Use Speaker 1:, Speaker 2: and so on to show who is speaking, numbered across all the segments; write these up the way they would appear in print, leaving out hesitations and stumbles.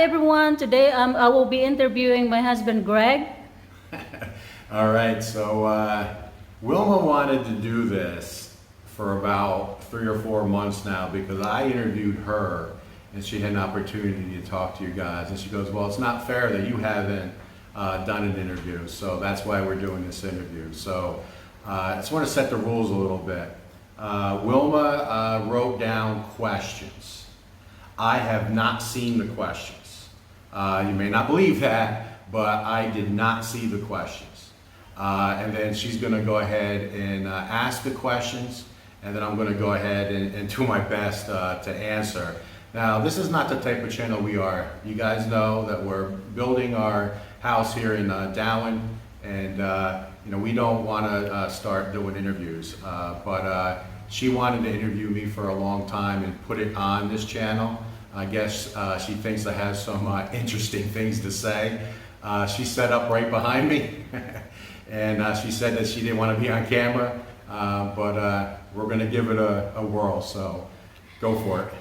Speaker 1: everyone. Today I will be interviewing my husband Greg.
Speaker 2: All right, so Wilma wanted to do this for about 3 or 4 months now because I interviewed her and she had an opportunity to talk to you guys. And she goes, well, it's not fair that you haven't done an interview, so that's why we're doing this interview. So I just want to set the rules a little bit. Wilma wrote down questions. I have not seen the questions. You may not believe that, but I did not see the questions. And then she's going to go ahead and ask the questions, and then I'm going to go ahead and do my best to answer. Now, this is not the type of channel we are. You guys know that we're building our house here in Darwin, and we don't want to start doing interviews. But she wanted to interview me for a long time and put it on this channel. I guess she thinks I have some interesting things to say. She's set up right behind me, and she said that she didn't want to be on camera, but we're going to give it a whirl, so go for it.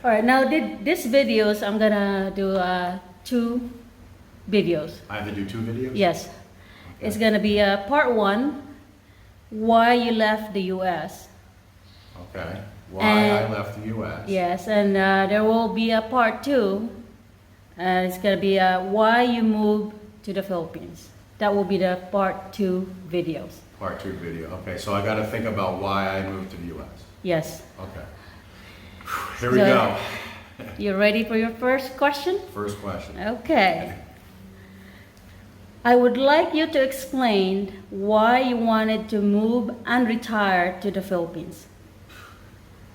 Speaker 1: All right, now this videos, I'm gonna do 2 videos.
Speaker 2: I have to do 2 videos?
Speaker 1: Yes.
Speaker 2: Okay.
Speaker 1: It's gonna be part 1, why you left the U.S.
Speaker 2: Okay. Why I left the U.S.
Speaker 1: Yes, and there will be a part 2, and it's gonna be why you moved to the Philippines. That will be the part 2 videos.
Speaker 2: Part 2 video. Okay, so I got to think about why I moved to the U.S.
Speaker 1: Yes.
Speaker 2: Okay. Here we go.
Speaker 1: You ready for your first question?
Speaker 2: First question.
Speaker 1: Okay. I would like you to explain why you wanted to move and retire to the Philippines.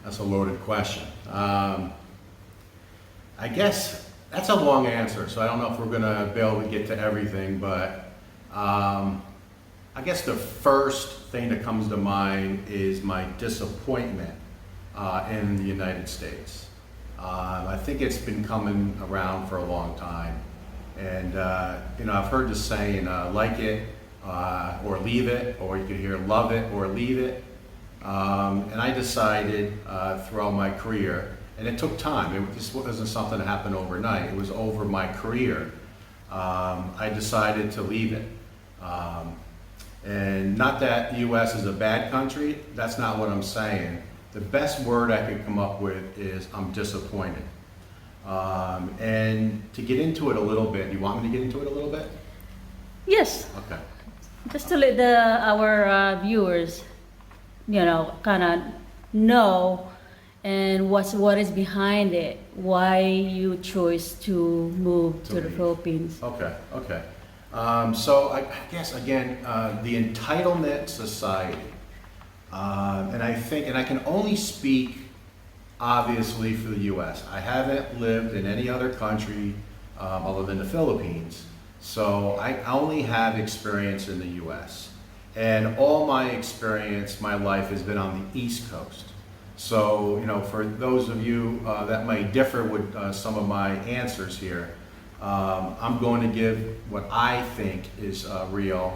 Speaker 2: That's a loaded question. I guess that's a long answer, so I don't know if we're going to be able to get to everything, but I guess the first thing that comes to mind is my disappointment in the United States. I think it's been coming around for a long time. And, I've heard the saying, like it or leave it, or you could hear love it or leave it. And I decided throughout my career, and it took time, this wasn't something that happened overnight, it was over my career. I decided to leave it. And not that U.S. is a bad country, that's not what I'm saying. The best word I could come up with is I'm disappointed. And to get into it a little bit, you want me to get into it a little bit?
Speaker 1: Yes.
Speaker 2: Okay.
Speaker 1: Just to let our viewers, kind of know and what is behind it, why you chose to move to the Philippines.
Speaker 2: Okay, okay. So I guess, again, the entitlement society. And I can only speak, obviously, for the U.S. I haven't lived in any other country other than the Philippines, so I only have experience in the U.S. And all my experience, my life has been on the East Coast. So, for those of you that might differ with some of my answers here, I'm going to give what I think is real.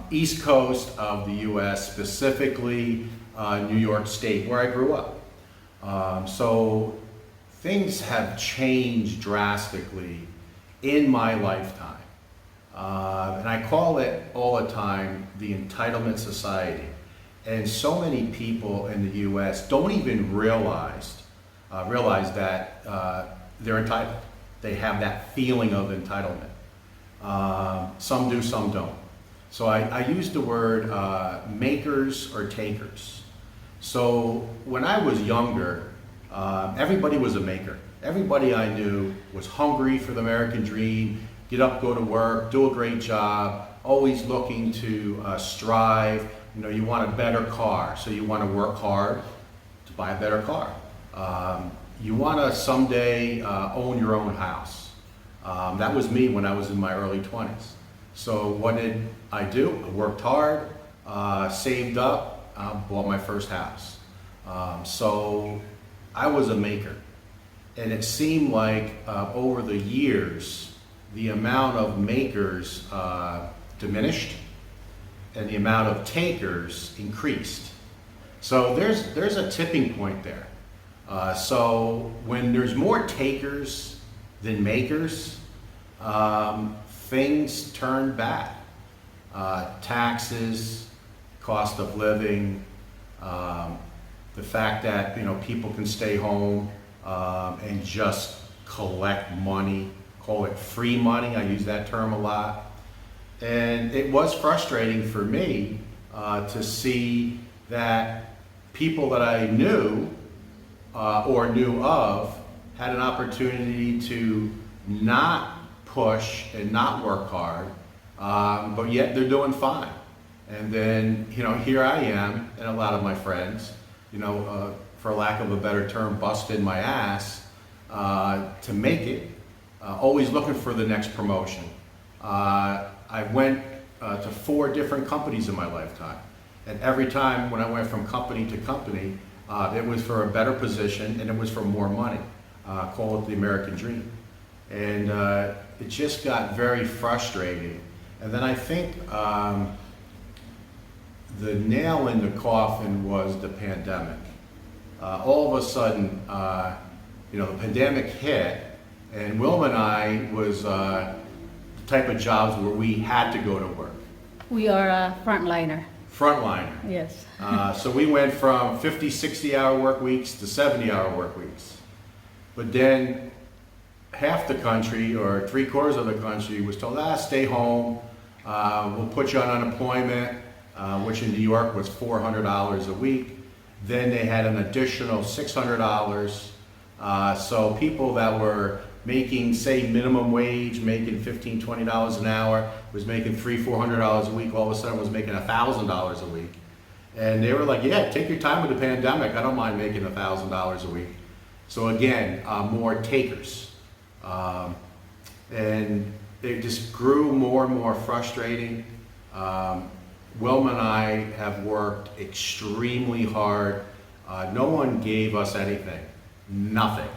Speaker 2: East Coast of the U.S., specifically New York State, where I grew up. So things have changed drastically in my lifetime. And I call it all the time the entitlement society. And so many people in the U.S. don't even realize that they're entitled. They have that feeling of entitlement. Some do, some don't. So I use the word makers or takers. So when I was younger, everybody was a maker. Everybody I knew was hungry for the American dream, get up, go to work, do a great job, always looking to strive. You want a better car, so you want to work hard to buy a better car. You want to someday own your own house. That was me when I was in my early 20s. So what did I do? I worked hard, saved up, bought my first house. So I was a maker. And it seemed like over the years, the amount of makers diminished and the amount of takers increased. So there's a tipping point there. So when there's more takers than makers, things turn bad. Taxes, cost of living, the fact that people can stay home and just collect money, call it free money. I use that term a lot, and it was frustrating for me to see that people that I knew or knew of had an opportunity to not push and not work hard, but yet they're doing fine. And then, here I am, and a lot of my friends, for lack of a better term, busting my ass to make it, always looking for the next promotion. I went to 4 different companies in my lifetime. And every time when I went from company to company, it was for a better position and it was for more money. Call it the American dream. And it just got very frustrating. And then I think the nail in the coffin was the pandemic. All of a sudden, the pandemic hit, and Wilma and I was the type of jobs where we had to go to work.
Speaker 1: We are a frontliner.
Speaker 2: Frontliner.
Speaker 1: Yes.
Speaker 2: So we went from 50, 60-hour work weeks to 70-hour work weeks. But then half the country, or 3/4 of the country, was told, stay home, we'll put you on unemployment, which in New York was $400 a week. Then they had an additional $600. So people that were making, say, minimum wage, making $15, $20 an hour, was making $300, $400 a week, all of a sudden was making $1,000 a week. And they were like, yeah, take your time with the pandemic. I don't mind making $1,000 a week. So again, more takers. And it just grew more and more frustrating. Wilma and I have worked extremely hard. No one gave us anything, nothing.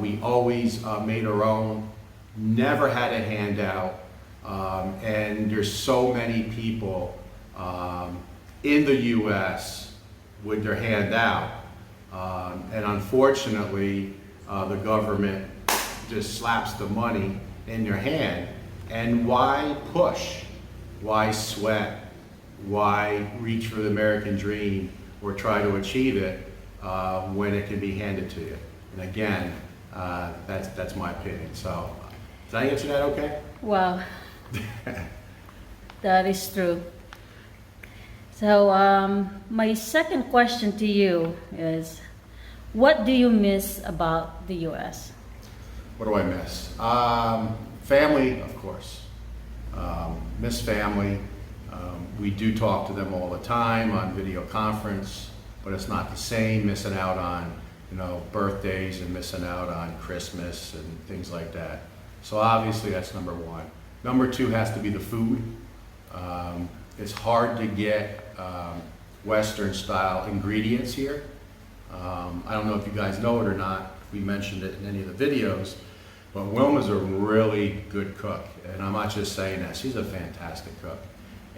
Speaker 2: We always made our own, never had a handout, and there's so many people in the U.S. with their hand out, and unfortunately the government just slaps the money in your hand. And why push? Why sweat? Why reach for the American dream or try to achieve it when it can be handed to you? And again, that's my opinion. So, did I answer that okay?
Speaker 1: Wow. That is true. So, my second question to you is, what do you miss about the U.S.?
Speaker 2: What do I miss? Family, of course. Miss family. We do talk to them all the time on video conference, but it's not the same. Missing out on birthdays and missing out on Christmas and things like that. So obviously that's number one. Number two has to be the food. It's hard to get Western style ingredients here. I don't know if you guys know it or not, if we mentioned it in any of the videos, but Wilma's a really good cook. And I'm not just saying that, she's a fantastic cook.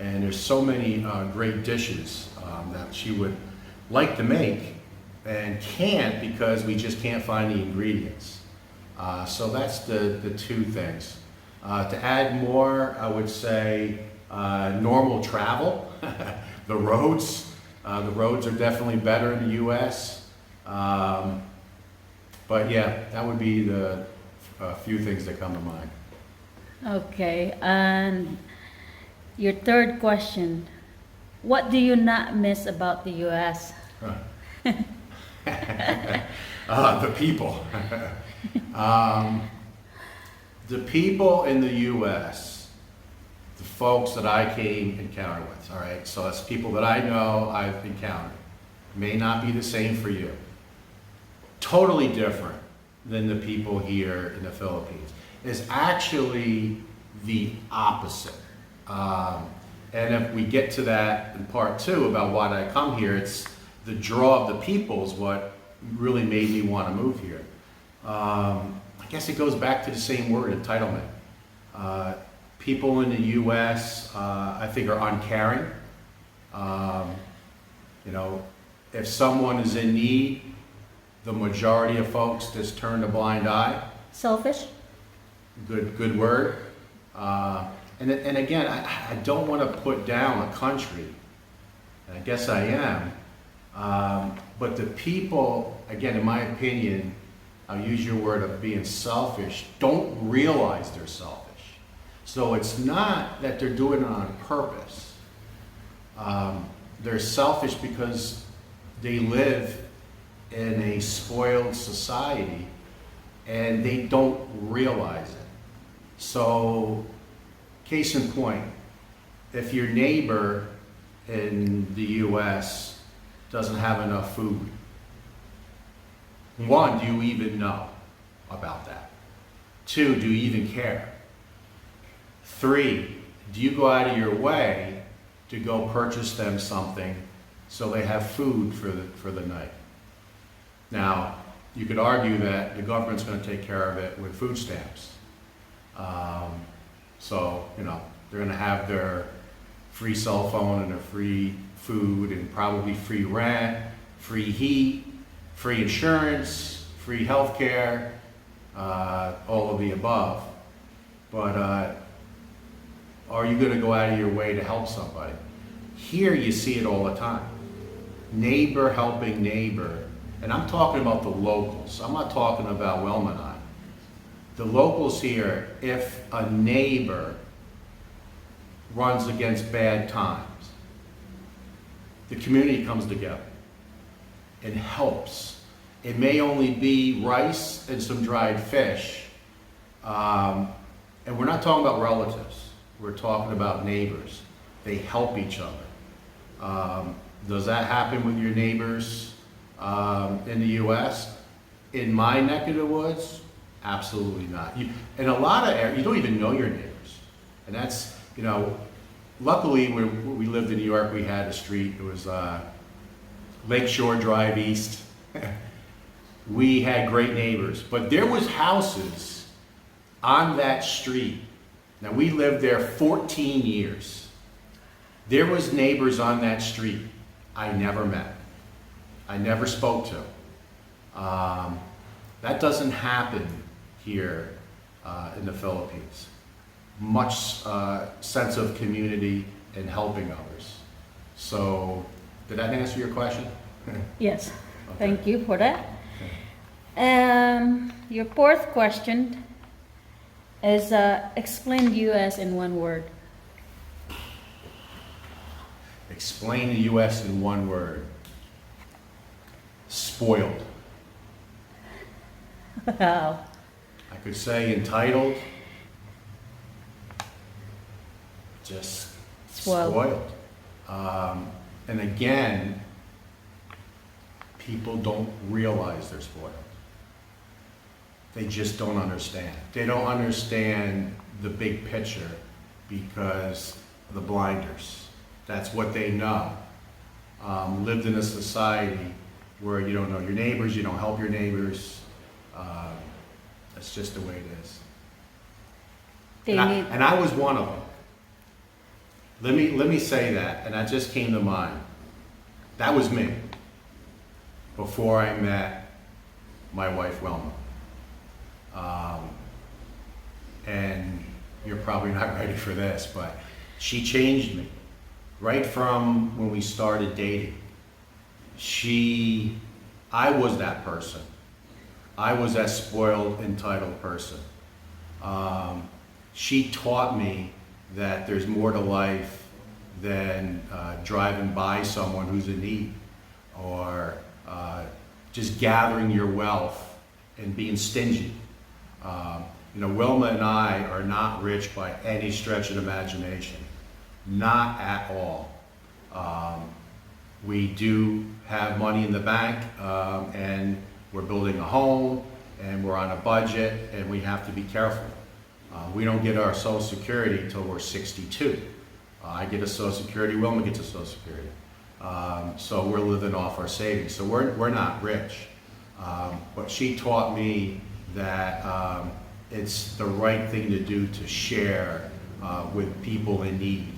Speaker 2: And there's so many great dishes that she would like to make and can't because we just can't find the ingredients. So that's the two things. To add more, I would say normal travel. The roads are definitely better in the U.S. But yeah, that would be the few things that come to mind.
Speaker 1: Okay, and your third question, what do you not miss about the U.S.?
Speaker 2: The people. The people in the U.S., the folks that I came encounter with, all right? So that's people that I know I've encountered. May not be the same for you. Totally different than the people here in the Philippines. It's actually the opposite. And if we get to that in part two about why I come here, it's the draw of the people is what really made me want to move here. I guess it goes back to the same word, entitlement. People in the U.S., I think, are uncaring. If someone is in need, the majority of folks just turn a blind eye.
Speaker 1: Selfish?
Speaker 2: Good word. And again, I don't want to put down a country. I guess I am. But the people, again, in my opinion, I'll use your word of being selfish, don't realize they're selfish. So it's not that they're doing it on purpose. They're selfish because they live in a spoiled society and they don't realize it. So, case in point, if your neighbor in the US doesn't have enough food, one, do you even know about that? Two, do you even care? Three, do you go out of your way to go purchase them something so they have food for the night? Now, you could argue that the government's going to take care of it with food stamps. So, they're going to have their free cell phone and their free food and probably free rent, free heat, free insurance, free health care, all of the above. But are you going to go out of your way to help somebody? Here you see it all the time. Neighbor helping neighbor. And I'm talking about the locals. I'm not talking about Wilma and I. The locals here, if a neighbor runs against bad times, the community comes together and helps. It may only be rice and some dried fish. And we're not talking about relatives. We're talking about neighbors. They help each other. Does that happen with your neighbors in the U.S.? In my neck of the woods, absolutely not. In a lot of areas, you don't even know your neighbors. And that's, luckily when we lived in New York, we had a street, it was Lakeshore Drive East. We had great neighbors, but there was houses on that street. Now we lived there 14 years. There was neighbors on that street I never met. I never spoke to. That doesn't happen here in the Philippines. Much sense of community and helping others. So, did that answer your question?
Speaker 1: Yes.
Speaker 2: Okay.
Speaker 1: Thank you for that. Your fourth question is explain the U.S. in one word.
Speaker 2: Explain the U.S. in one word. Spoiled.
Speaker 1: Wow.
Speaker 2: I could say entitled. Just spoiled. And again, people don't realize they're spoiled. They just don't understand. They don't understand the big picture because of the blinders. That's what they know. Lived in a society where you don't know your neighbors, you don't help your neighbors. That's just the way it is. And I was one of them. Let me say that, and that just came to mind. That was me before I met my wife Wilma. And you're probably not ready for this, but she changed me right from when we started dating. I was that person. I was that spoiled, entitled person. She taught me that there's more to life than driving by someone who's in need or just gathering your wealth and being stingy. Wilma and I are not rich by any stretch of imagination. Not at all. We do have money in the bank, and we're building a home, and we're on a budget, and we have to be careful. We don't get our Social Security until we're 62. I get a Social Security, Wilma gets a Social Security. So we're living off our savings. So we're not rich. But she taught me that it's the right thing to do to share with people in need.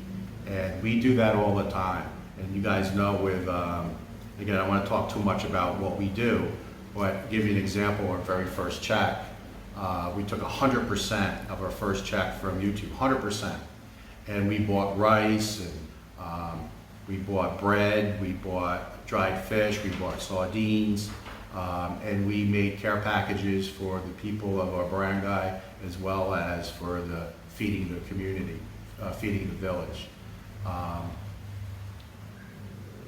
Speaker 2: And we do that all the time. And you guys know again, I don't want to talk too much about what we do, but give you an example, our very first check, We took 100% of our first check from YouTube, 100%. And we bought rice, and we bought bread, we bought dried fish, we bought sardines, and we made care packages for the people of our barangay, as well as for the feeding the community, feeding the village.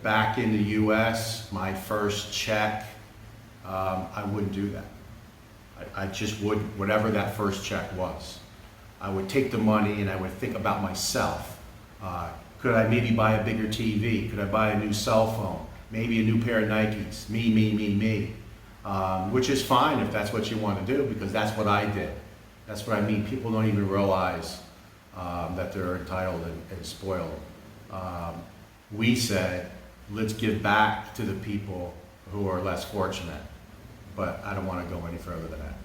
Speaker 2: Back in the US, my first check, I wouldn't do that. I just would, whatever that first check was. I would take the money and I would think about myself. Could I maybe buy a bigger TV? Could I buy a new cell phone? Maybe a new pair of Nikes? Me. Which is fine if that's what you want to do, because that's what I did. That's what I mean. People don't even realize that they're entitled and spoiled. We said, let's give back to the people who are less fortunate. But I don't want to go any further than that.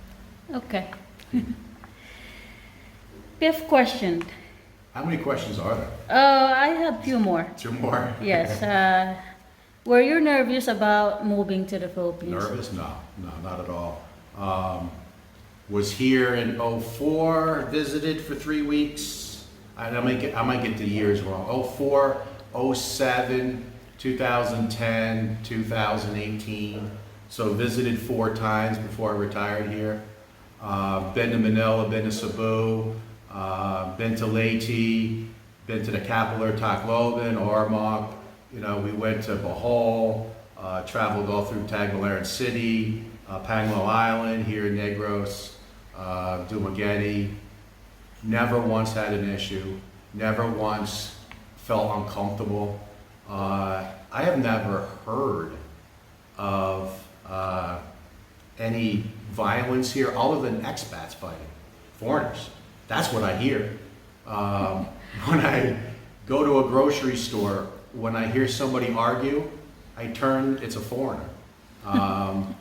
Speaker 1: Okay. Fifth question.
Speaker 2: How many questions are there?
Speaker 1: I have a few more.
Speaker 2: Two more?
Speaker 1: Yes. Were you nervous about moving to the Philippines?
Speaker 2: Nervous? No, not at all. Was here in '04, visited for 3 weeks. I might get the years wrong. '04, '07, 2010, 2018. So visited 4 times before I retired here. Been to Manila, been to Cebu, been to Leyte, been to the capital, Tacloban, Ormoc. You know, we went to Bohol, traveled all through Tagbilaran City, Panguil Island, here in Negros, Dumaguete. Never once had an issue. Never once felt uncomfortable. I have never heard of any violence here other than expats fighting, foreigners. That's what I hear. When I go to a grocery store, when I hear somebody argue, I turn, it's a foreigner.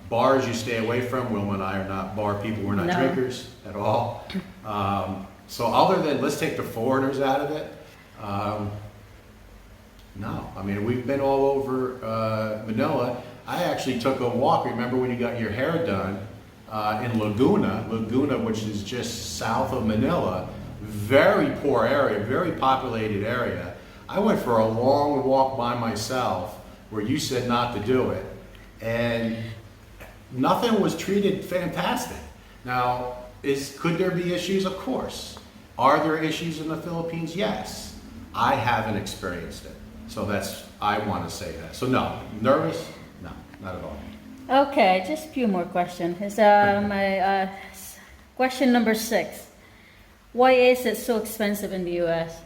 Speaker 2: Bars you stay away from. Wilma and I are not bar people. We're not
Speaker 1: No.
Speaker 2: drinkers at all. So other than, let's take the foreigners out of it, no. I mean, we've been all over Manila. I actually took a walk. Remember when you got your hair done in Laguna, which is just south of Manila. Very poor area, very populated area. I went for a long walk by myself where you said not to do it, and nothing was treated fantastic. Now, could there be issues? Of course. Are there issues in the Philippines? Yes. I haven't experienced it. So I want to say that. So no, nervous? No, not at all.
Speaker 1: Okay, just a few more questions. It's, my question number 6. Why is it so expensive in the U.S.?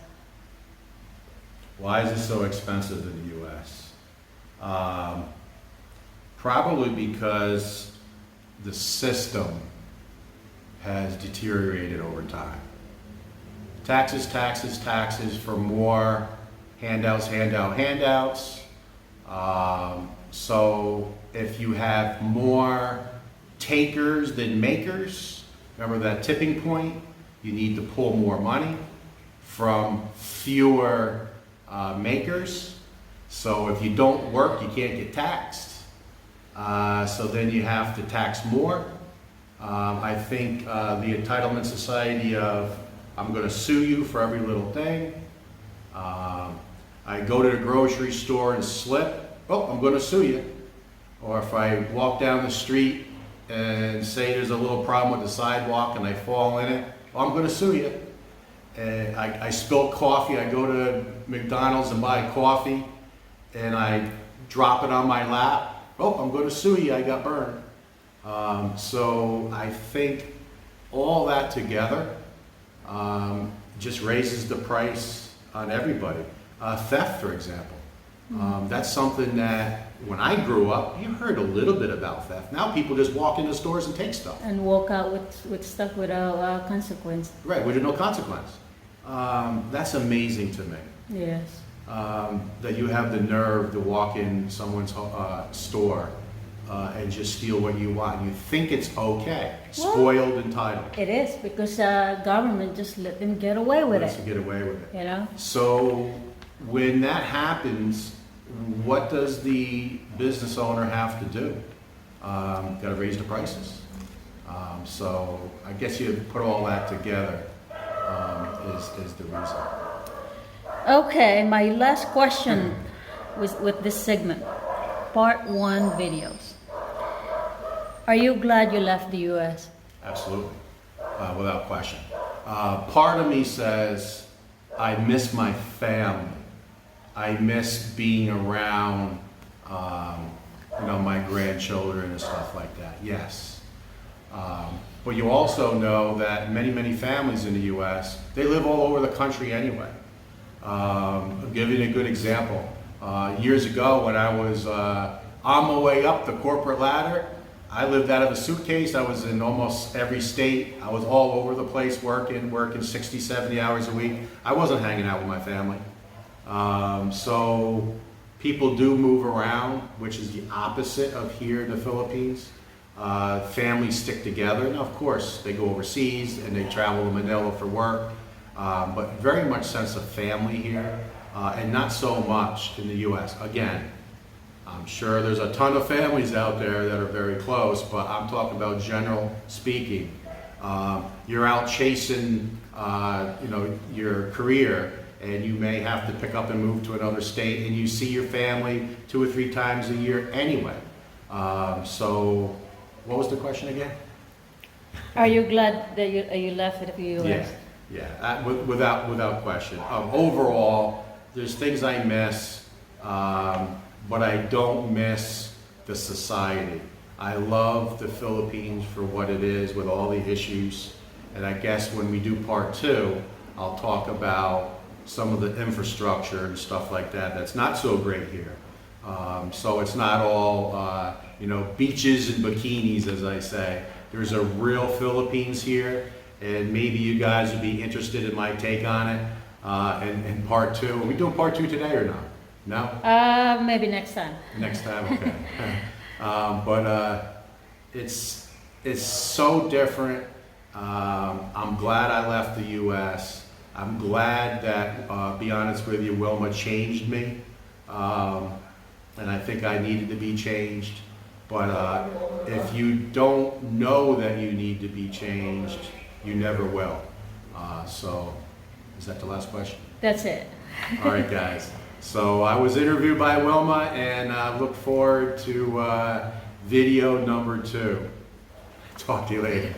Speaker 2: Why is it so expensive in the U.S.? Probably because the system has deteriorated over time. Taxes for more handouts. So if you have more takers than makers, remember that tipping point? You need to pull more money from fewer makers. So if you don't work, you can't get taxed. So then you have to tax more. I think the entitlement society of I'm going to sue you for every little thing. I go to the grocery store and slip. Oh, I'm going to sue you. Or if I walk down the street and say there's a little problem with the sidewalk and I fall in it, oh, I'm going to sue you. And I spill coffee. I go to McDonald's and buy coffee and I drop it on my lap. Oh, I'm going to sue you. I got burned. So I think all that together just raises the price on everybody. Theft, for example. That's something that when I grew up, you heard a little bit about theft. Now people just walk into stores and take stuff.
Speaker 1: And walk out with stuff without consequence.
Speaker 2: Right, with no consequence. That's amazing to me.
Speaker 1: Yes.
Speaker 2: That you have the nerve to walk in someone's store and just steal what you want. You think it's okay. Spoiled, entitled.
Speaker 1: It is, because government just let them get away with
Speaker 2: Lets
Speaker 1: it.
Speaker 2: you get away with it.
Speaker 1: You know?
Speaker 2: So when that happens, what does the business owner have to do? Got to raise the prices. So I guess you put all that together is the reason.
Speaker 1: Okay, my last question with this segment, part 1 videos. Are you glad you left the U.S.?
Speaker 2: Absolutely, without question. Part of me says I miss my family. I miss being around, my grandchildren and stuff like that. Yes. But you also know that many, many families in the U.S., they live all over the country anyway. I'll give you a good example. Years ago when I was on my way up the corporate ladder, I lived out of a suitcase. I was in almost every state. I was all over the place working 60, 70 hours a week. I wasn't hanging out with my family. So people do move around, which is the opposite of here in the Philippines. Families stick together. Now, of course, they go overseas and they travel to Manila for work, but very much sense of family here, and not so much in the U.S. Again, I'm sure there's a ton of families out there that are very close, but I'm talking about general speaking. You're out chasing, your career, and you may have to pick up and move to another state, and you see your family 2 or 3 times a year anyway. So, what was the question again?
Speaker 1: Are you glad that you left the U.S.?
Speaker 2: Yeah, without question. Overall, there's things I miss, but I don't miss the society. I love the Philippines for what it is with all the issues, and I guess when we do part 2, I'll talk about some of the infrastructure and stuff like that that's not so great here. So it's not all, beaches and bikinis, as I say. There's a real Philippines here, and maybe you guys would be interested in my take on it in part 2. Are we doing part 2 today or not? No?
Speaker 1: Maybe next time.
Speaker 2: Next time, okay. But it's so different. I'm glad I left the U.S. I'm glad that, be honest with you, Wilma changed me. And I think I needed to be changed. But if you don't know that you need to be changed, you never will. So, is that the last question?
Speaker 1: That's it.
Speaker 2: All right, guys. So I was interviewed by Wilma, and I look forward to video number 2. Talk to you later.